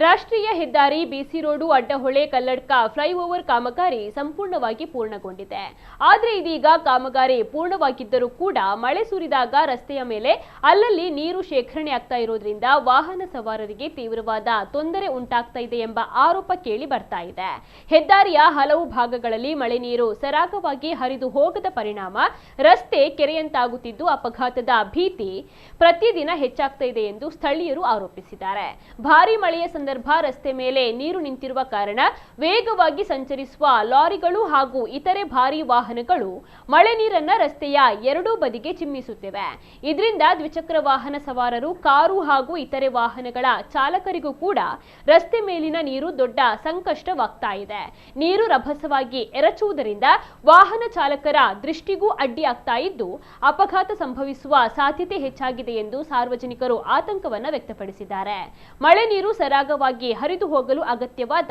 ರಾಷ್ಟ್ರೀಯ ಹೆದ್ದಾರಿ ಬಿಸಿ road Addahole Kalladka flyover ಕಾಮಗಾರಿ ಸಂಪೂರ್ಣವಾಗಿ ಪೂರ್ಣಗೊಂಡಿದೆ. ಆದರೆ ಇದೀಗ ಕಾಮಗಾರಿ ಪೂರ್ಣವಾಗಿದ್ದರೂ ಕೂಡ ಮಳೆ ಸುರಿದಾಗ ರಸ್ತೆಯ ಮೇಲೆ ಅಲ್ಲಲ್ಲಿ ನೀರು ಶೇಖರಣೆ ಆಗ್ತಾ ಇರೋದ್ರಿಂದ ವಾಹನ ಸವಾರರಿಗೆ ತೀವ್ರವಾದ ತೊಂದರೆ ಉಂಟಾಗ್ತಾ ಇದೆ ಎಂಬ ಆರೋಪ ಕೇಳಿ ಬರ್ತಾ ಇದೆ. ಹೆದ್ದಾರಿಯ ಹಲವು ಭಾಗಗಳಲ್ಲಿ ಮಳೆ ನೀರು ಸರಾಗವಾಗಿ ಹರಿದು ಹೋಗದ ಪರಿಣಾಮ ರಸ್ತೆ ಕೆರೆಯಂತಾಗುತ್ತಿದ್ದು ಅಪಘಾತದ ಭೀತಿ ಪ್ರತಿದಿನ ಹೆಚ್ಚಾಗ್ತಾ ಇದೆ ಎಂದು ಸ್ಥಳೀಯರು ಆರೋಪಿಸಿದ್ದಾರೆ. ಭಾರೀ ಮಳೆಯ ಸಂದರ್ಭ ರಸ್ತೆ ಮೇಲೆ ನೀರು ನಿಂತಿರುವ ಕಾರಣ ವೇಗವಾಗಿ ಸಂಚರಿಸುವ ಲಾರಿಗಳು ಹಾಗೂ ಇತರೆ ಭಾರೀ ವಾಹನಗಳು ಮಳೆ ನೀರನ್ನ ರಸ್ತೆಯ ಎರಡೂ ಬದಿಗೆ ಚಿಮ್ಮಿಸುತ್ತಿವೆ. ಇದರಿಂದ ದ್ವಿಚಕ್ರ ವಾಹನ ಸವಾರರು, ಕಾರು ಹಾಗೂ ಇತರೆ ವಾಹನಗಳ ಚಾಲಕರಿಗೂ ಕೂಡ ರಸ್ತೆ ಮೇಲಿನ ನೀರು ದೊಡ್ಡ ಸಂಕಷ್ಟವಾಗ್ತಾ ಇದೆ. ನೀರು ರಭಸವಾಗಿ ಎರಚುವುದರಿಂದ ವಾಹನ ಚಾಲಕರ ದೃಷ್ಟಿಗೂ ಅಡ್ಡಿಯಾಗ್ತಾ ಇದ್ದು ಅಪಘಾತ ಸಂಭವಿಸುವ ಸಾಧ್ಯತೆ ಹೆಚ್ಚಾಗಿದೆ ಎಂದು ಸಾರ್ವಜನಿಕರು ಆತಂಕವನ್ನ ವ್ಯಕ್ತಪಡಿಸಿದ್ದಾರೆ. ಮಳೆ ನೀರು ಸರಾಗವಾಗಿ ಹರಿದು ಹೋಗಲು ಅಗತ್ಯವಾದ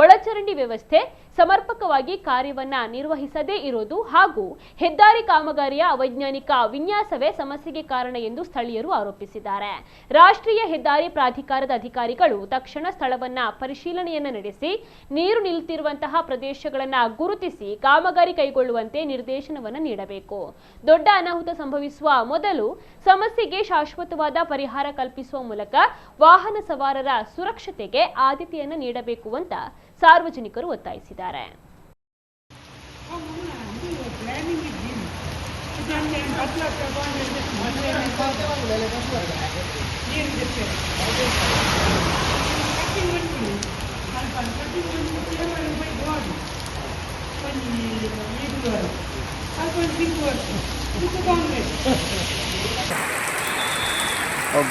ಒಳಚರಂಡಿ ವ್ಯವಸ್ಥೆ ಸಮರ್ಪಕವಾಗಿ ಕಾರ್ಯವನ್ನ ನಿರ್ವಹಿಸದೇ ಇರೋದು ಹಾಗೂ ಹೆದ್ದಾರಿ ಕಾಮಗಾರಿಯ ಅವೈಜ್ಞಾನಿಕ ವಿನ್ಯಾಸವೇ ಸಮಸ್ಯೆಗೆ ಕಾರಣ ಎಂದು ಸ್ಥಳೀಯರು ಆರೋಪಿಸಿದ್ದಾರೆ. ರಾಷ್ಟ್ರೀಯ ಹೆದ್ದಾರಿ ಪ್ರಾಧಿಕಾರದ ಅಧಿಕಾರಿಗಳು ತಕ್ಷಣ ಸ್ಥಳವನ್ನ ಪರಿಶೀಲನೆಯನ್ನ ನಡೆಸಿ ನೀರು ನಿಲ್ಲುತ್ತಿರುವಂತಹ ಪ್ರದೇಶಗಳನ್ನ ಗುರುತಿಸಿ ಕಾಮಗಾರಿ ಕೈಗೊಳ್ಳುವಂತೆ ನಿರ್ದೇಶನವನ್ನು ನೀಡಬೇಕು. ದೊಡ್ಡ ಅನಾಹುತ ಸಂಭವಿಸುವ ಮೊದಲು ಸಮಸ್ಯೆಗೆ ಶಾಶ್ವತವಾದ ಪರಿಹಾರ ಕಲ್ಪಿಸುವ ಮೂಲಕ ವಾಹನ ಸವಾರರ ಸುರಕ್ಷತೆಗೆ ಆದ್ಯತೆಯನ್ನು ನೀಡಬೇಕು ಅಂತ ಸಾರ್ವಜನಿಕರು ಒತ್ತಾಯಿಸಿದ್ದಾರೆ.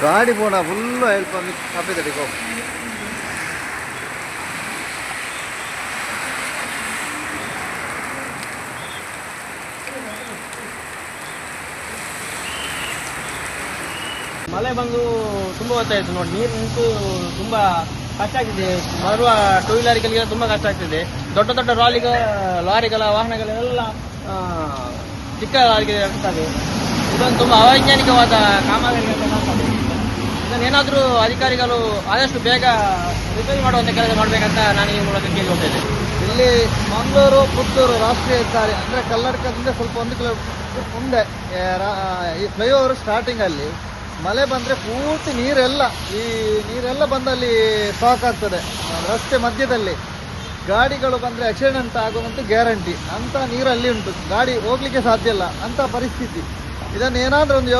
गाड़ी पोना फुल हेल्प कापी देखो ಮಳೆ ಬಂದು ತುಂಬ ಹೊತ್ತಾಯಿತು ನೋಡಿ. ನೀರು ನಿಂತು ತುಂಬ ಕಷ್ಟ ಆಗ್ತಿದೆ. ಬರುವ ಟೂ ವೀಲರ್ಗಳಿಗೆ ತುಂಬ ಕಷ್ಟ ಆಗ್ತಿದೆ. ದೊಡ್ಡ ದೊಡ್ಡ ಲಾರಿಗಳ ವಾಹನಗಳೆಲ್ಲ ಚಿಕ್ಕ ಲಾರಿಗೆ ಆಗ್ತದೆ. ಇದೊಂದು ತುಂಬ ಅವೈಜ್ಞಾನಿಕವಾದ ಕಾಮಗಾರಿ. ಇದನ್ನೇನಾದರೂ ಅಧಿಕಾರಿಗಳು ಆದಷ್ಟು ಬೇಗ ರಿಪೇರಿ ಮಾಡುವಂಥ ಕೆಲಸ ಮಾಡಬೇಕಂತ ನಾನು ಈ ಮೂಲಕ ಕೇಳಿಕೊಳ್ತೇನೆ. ಇಲ್ಲಿ ಮಂಗಳೂರು ಪುತ್ತೂರು ರಾಷ್ಟ್ರೀಯ ಹೆದ್ದಾರಿ ಅಂದರೆ ಕಲ್ಲಡ್ಕದಿಂದ ಸ್ವಲ್ಪ 1 ಕಿಲೋಮೀಟರ್ ಮುಂದೆ ಈ ಫ್ಲೈಓವರ್ ಸ್ಟಾರ್ಟಿಂಗಲ್ಲಿ ಮಳೆ ಬಂದರೆ ಪೂರ್ತಿ ನೀರೆಲ್ಲ ಬಂದಲ್ಲಿ ಸ್ಟಾಕ್ ಆಗ್ತದೆ. ರಸ್ತೆ ಮಧ್ಯದಲ್ಲಿ ಗಾಡಿಗಳು ಬಂದರೆ ಆಕ್ಸಿಡೆಂಟ್ ಆಗುವಂಥ ಗ್ಯಾರಂಟಿ. ಅಂಥ ನೀರಲ್ಲಿ ಉಂಟು, ಗಾಡಿ ಹೋಗ್ಲಿಕ್ಕೆ ಸಾಧ್ಯ ಇಲ್ಲ ಅಂಥ ಪರಿಸ್ಥಿತಿ. ಇದನ್ನು ಏನಾದರೂ ಒಂದು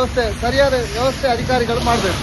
ಸರಿಯಾದ ವ್ಯವಸ್ಥೆ ಅಧಿಕಾರಿಗಳು ಮಾಡಬೇಕು.